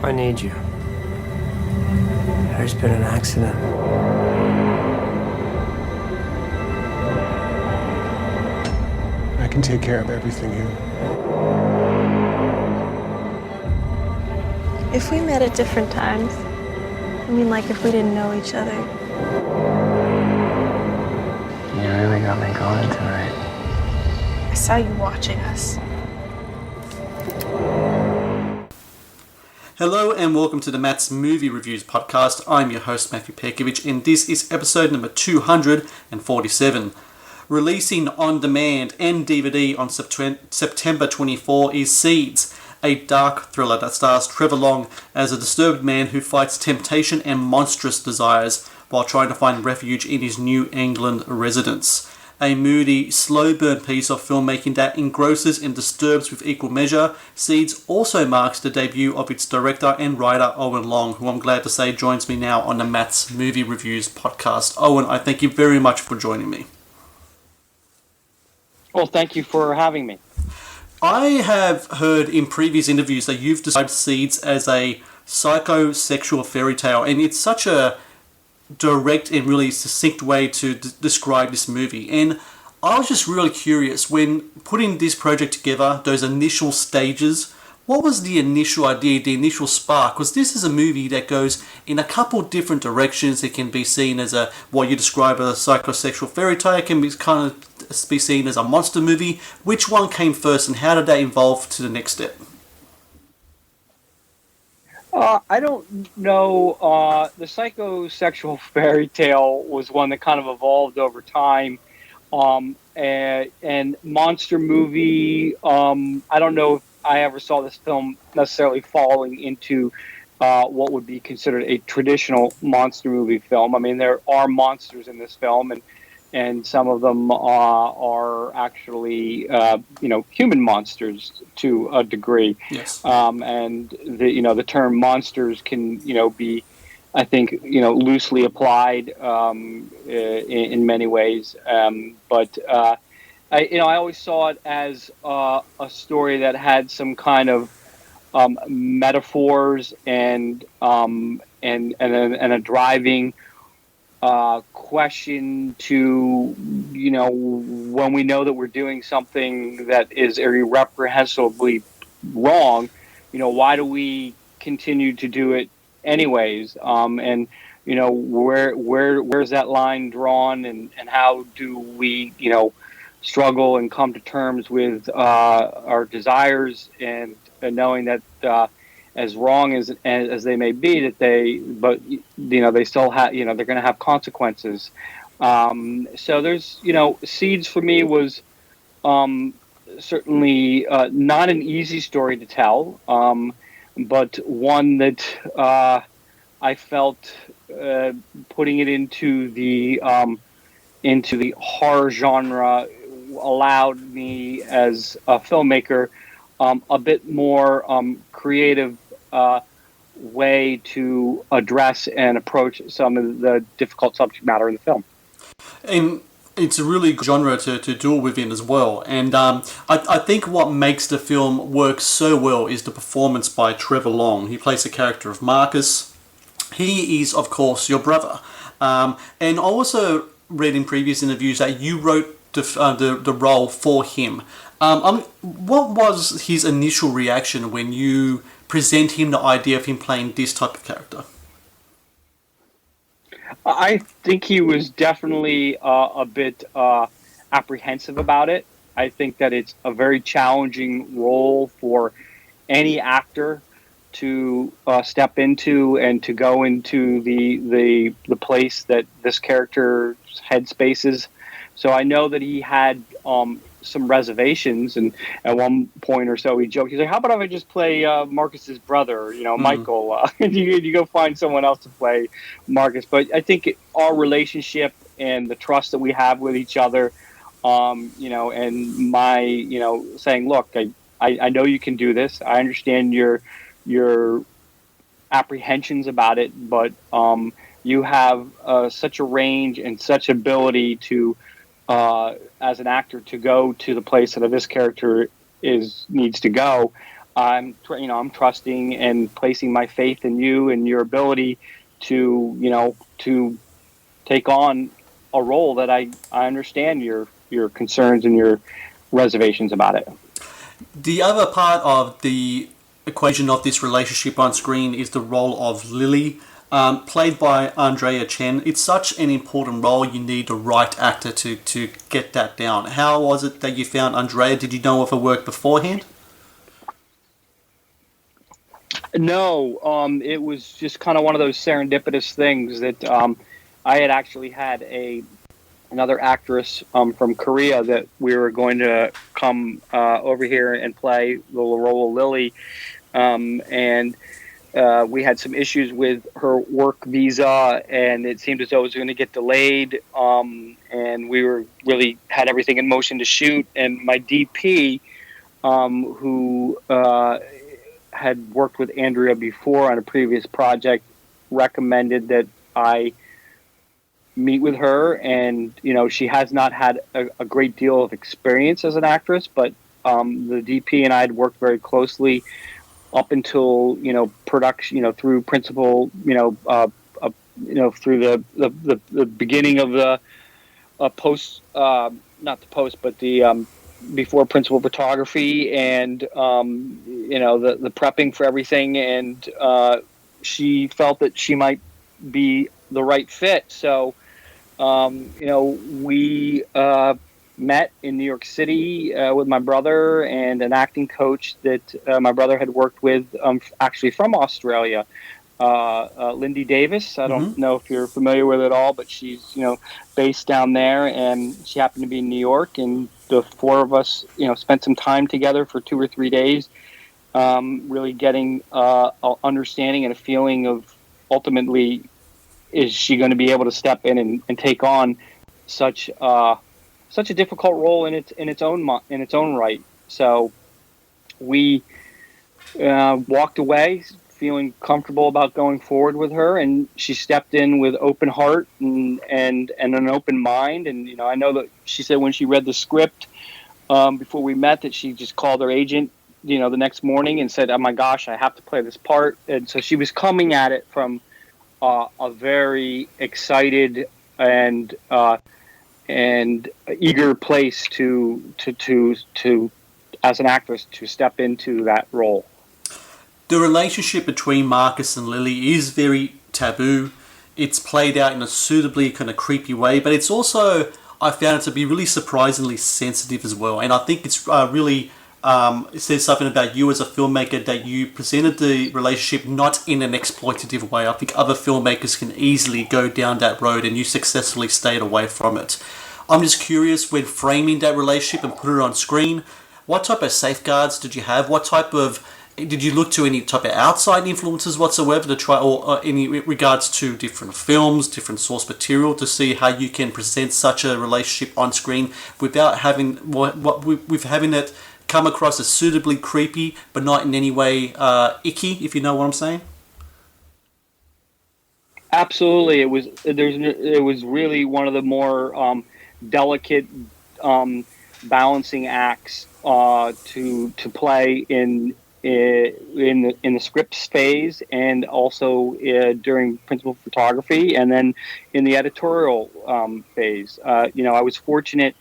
I need you. There's been an accident. I can take care of everything here. If we met at different times, I mean, like if we didn't know each other. You really got me going tonight. I saw you watching us. Hello and welcome to the Matt's Movie Reviews podcast. I'm your host Matthew Pejkovic and this is episode number 247. Releasing on demand and DVD on September 24 is Seeds, a dark thriller that stars Trevor Long as a disturbed man who fights temptation and monstrous desires while trying to find refuge in his New England residence. A moody, slow-burn piece of filmmaking that engrosses and disturbs with equal measure, Seeds also marks the debut of its director and writer Owen Long, who I'm glad to say joins me now on the Matt's Movie Reviews podcast. Owen, I thank you very much for joining me. Well, thank you for having me. I have heard in previous interviews that you've described Seeds as a psychosexual fairy tale, and it's such a direct and really succinct way to describe this movie. And I was just really curious, when putting this project together, those initial stages, what was the initial idea, the initial spark? Because this is a movie that goes in a couple different directions. It can be seen as what you describe as a psychosexual fairy tale. It can be kind of be seen as a monster movie. Which one came first, and how did that evolve to the next step? I don't know. The psychosexual fairy tale was one that kind of evolved over time. And monster movie, I don't know if I ever saw this film necessarily falling into what would be considered a traditional monster movie film. I mean, there are monsters in this film, and some of them are actually, human monsters to a degree. Yes. And the term monsters can, be, I think, loosely applied in many ways. But I always saw it as a story that had some kind of metaphors and a driving question to, when we know that we're doing something that is irreprehensibly wrong, why do we continue to do it anyways? And where's that line drawn, and how do we, struggle and come to terms with our desires, and knowing that as wrong as they may be, they still have, they're going to have consequences. So there's, Seeds for me was certainly not an easy story to tell, but one that I felt putting it into the horror genre allowed me as a filmmaker a bit more creative way to address and approach some of the difficult subject matter in the film. And it's a really good genre to deal within as well. And I think what makes the film work so well is the performance by Trevor Long. He plays the character of Marcus. He is, of course, your brother. And I also read in previous interviews that you wrote the role for him. What was his initial reaction when you present him the idea of him playing this type of character? I think he was definitely a bit apprehensive about it. I think that it's a very challenging role for any actor to step into, and to go into the place that this character's headspace is. So I know that he had some reservations, and at one point or so he joked, he's like, how about if I just play Marcus's brother, Michael, and you go find someone else to play Marcus. But I think our relationship and the trust that we have with each other, and my, saying, look, I know you can do this. I understand your apprehensions about it, but you have such a range and such ability to, as an actor, to go to the place that this character needs to go. I'm trusting and placing my faith in you and your ability to take on a role that I understand your concerns and your reservations about it. The other part of the equation of this relationship on screen is the role of Lily, played by Andrea Chen. It's such an important role. You need the right actor to get that down. How was it that you found Andrea? Did you know of her work beforehand? No, it was just kind of one of those serendipitous things that I had actually had another actress from Korea that we were going to come over here and play the role of Lily, and we had some issues with her work visa, and it seemed as though it was going to get delayed, and we were really had everything in motion to shoot, and my DP, who had worked with Andrea before on a previous project, recommended that I meet with her. And she has not had a great deal of experience as an actress, but the DP and I had worked very closely up until production, through principal, through the beginning of the post, not the post, but the before principal photography, and the prepping for everything, and she felt that she might be the right fit. So we met in New York City with my brother and an acting coach that my brother had worked with, actually from Australia, Lindy Davis. I don't know if you're familiar with it at all, but she's based down there, and she happened to be in New York, and the four of us spent some time together for 2 or 3 days, really getting an understanding and a feeling of ultimately, is she going to be able to step in and take on such a difficult role in its own right. So we walked away feeling comfortable about going forward with her, and she stepped in with open heart and an open mind. And I know that she said when she read the script before we met that she just called her agent the next morning and said, "Oh my gosh, I have to play this part." And so she was coming at it from a very excited and eager place to as an actress to step into that role. The relationship between Marcus and Lily is very taboo. It's played out in a suitably kind of creepy way, but it's also, I found it to be really surprisingly sensitive as well. And I think it's really, it says something about you as a filmmaker, that you presented the relationship not in an exploitative way. I think other filmmakers can easily go down that road, and you successfully stayed away from it. I'm just curious, when framing that relationship and put it on screen, what type of safeguards did you have? Did you look to any type of outside influences whatsoever to try, or any regards to different films, different source material, to see how you can present such a relationship on screen without having with having it come across as suitably creepy, but not in any way icky, if you know what I'm saying? Absolutely, it was really one of the more delicate balancing acts to play in the scripts phase, and also during principal photography, and then in the editorial phase. I was fortunate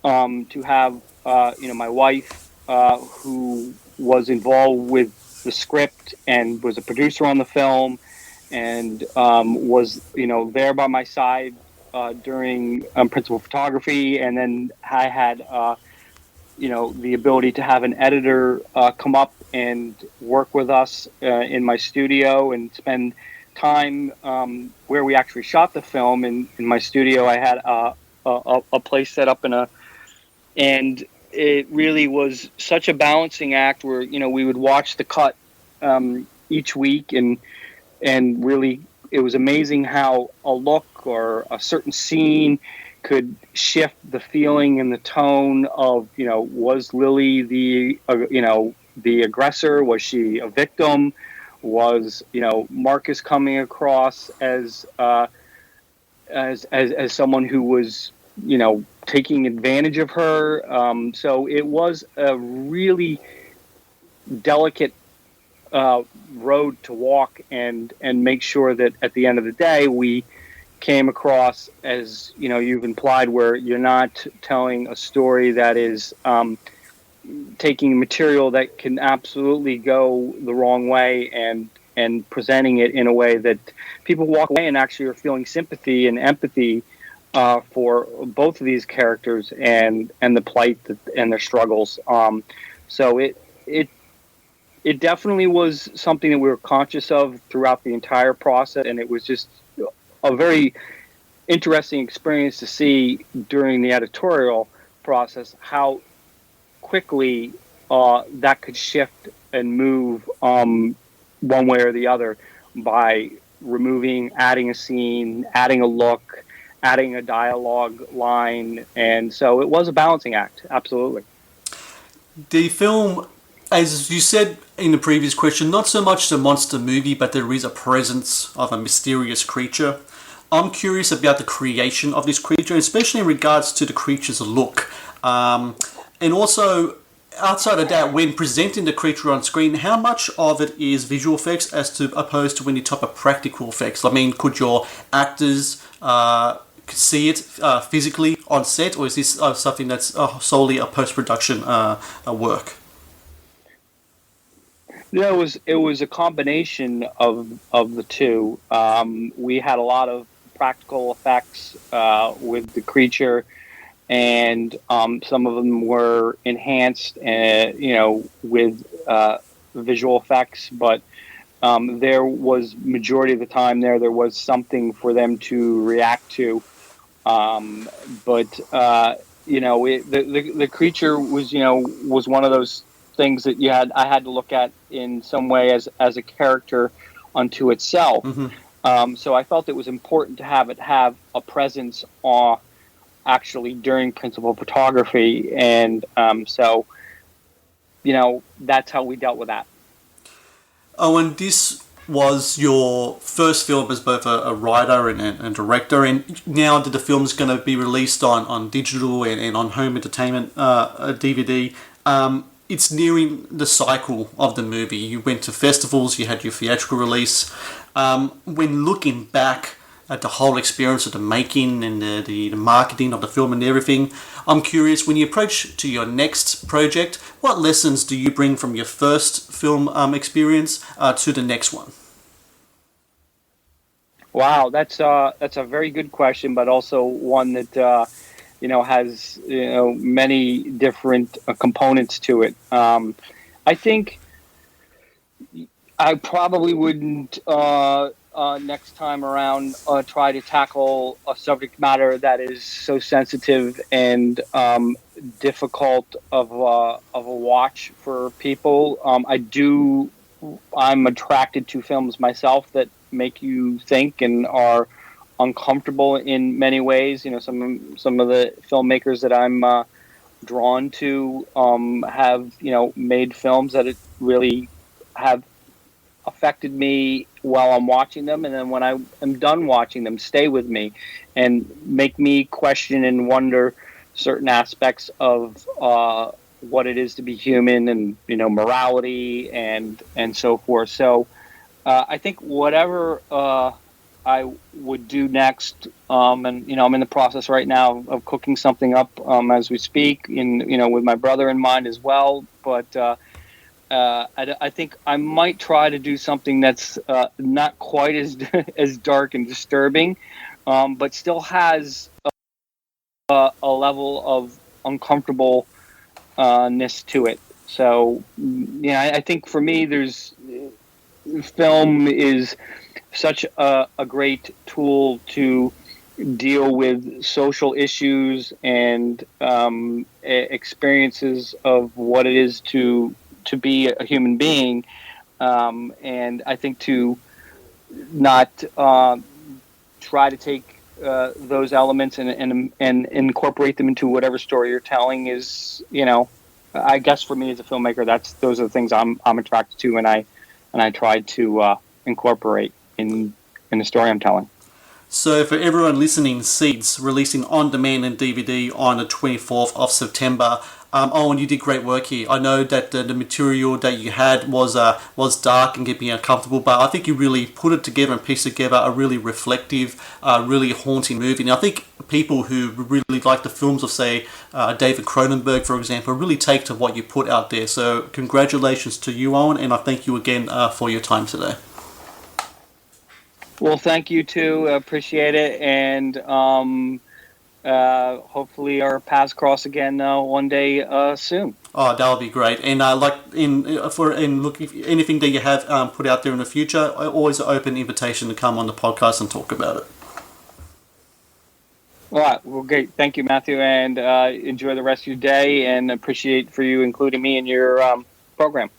to have my wife, who was involved with the script and was a producer on the film, and was there by my side during principal photography, and then I had the ability to have an editor come up and work with us in my studio and spend time where we actually shot the film. In my studio, I had a place set up and it really was such a balancing act where we would watch the cut each week, and really it was amazing how a look or a certain scene could shift the feeling and the tone of, was Lily the aggressor? Was she a victim? Was, Marcus coming across as someone who was, taking advantage of her? So it was a really delicate road to walk and make sure that at the end of the day we came across, as you've implied, where you're not telling a story that is taking material that can absolutely go the wrong way and presenting it in a way that people walk away and actually are feeling sympathy and empathy for both of these characters and the plight and their struggles. So it definitely was something that we were conscious of throughout the entire process, and it was just a very interesting experience to see during the editorial process how quickly that could shift and move one way or the other by removing, adding a scene, adding a look, adding a dialogue line. And so it was a balancing act, absolutely. The film, as you said in the previous question, not so much the monster movie, but there is a presence of a mysterious creature. I'm curious about the creation of this creature, especially in regards to the creature's look. And also, outside of that, when presenting the creature on screen, how much of it is visual effects as opposed to any type of practical effects? I mean, could your actors see it physically on set, or is this something that's solely a post-production work? Yeah, it was a combination of the two. We had a lot of practical effects with the creature, and some of them were enhanced, with visual effects. But there was majority of the time there was something for them to react to. The creature was one of those things that I had to look at in some way as a character unto itself. Mm-hmm. So I felt it was important to have it have a presence actually during principal photography, and so that's how we dealt with that. Owen, this was your first film as both a writer and director, and now that the film is going to be released on digital and on home entertainment DVD, it's nearing the cycle of the movie. You went to festivals, you had your theatrical release. When looking back at the whole experience of the making and the marketing of the film and everything, I'm curious, when you approach to your next project, what lessons do you bring from your first film experience to the next one? Wow, that's a very good question, but also one that has many different components to it. I think I probably wouldn't next time around try to tackle a subject matter that is so sensitive and difficult of a watch for people. I'm attracted to films myself that make you think and are uncomfortable in many ways. Some of the filmmakers that I'm drawn to have made films that it really have affected me while I'm watching them, and then when I am done watching them, stay with me and make me question and wonder certain aspects of what it is to be human, and morality and so forth. So I think whatever I would do next, and I'm in the process right now of cooking something up as we speak, with my brother in mind as well. But I think I might try to do something that's not quite as dark and disturbing, but still has a level of uncomfortableness to it. So, I think for me, film is such a great tool to deal with social issues and experiences of what it is to be a human being, and I think to not try to take those elements and incorporate them into whatever story you're telling is, I guess for me as a filmmaker, those are the things I'm attracted to, and I try to incorporate in the story I'm telling. So for everyone listening, Seeds releasing on demand and DVD on the 24th of September. Owen, you did great work here. I know that the material that you had was dark and keeping you uncomfortable, but I think you really put it together and pieced together a really reflective, really haunting movie. And I think people who really like the films of, say, David Cronenberg, for example, really take to what you put out there. So congratulations to you, Owen, and I thank you again for your time today. Well, thank you too. Appreciate it, and hopefully our paths cross again one day soon. Oh, that would be great. And look, if anything that you have put out there in the future, always an open invitation to come on the podcast and talk about it. All right. Well, great. Thank you, Matthew, and enjoy the rest of your day. And appreciate for you including me in your program.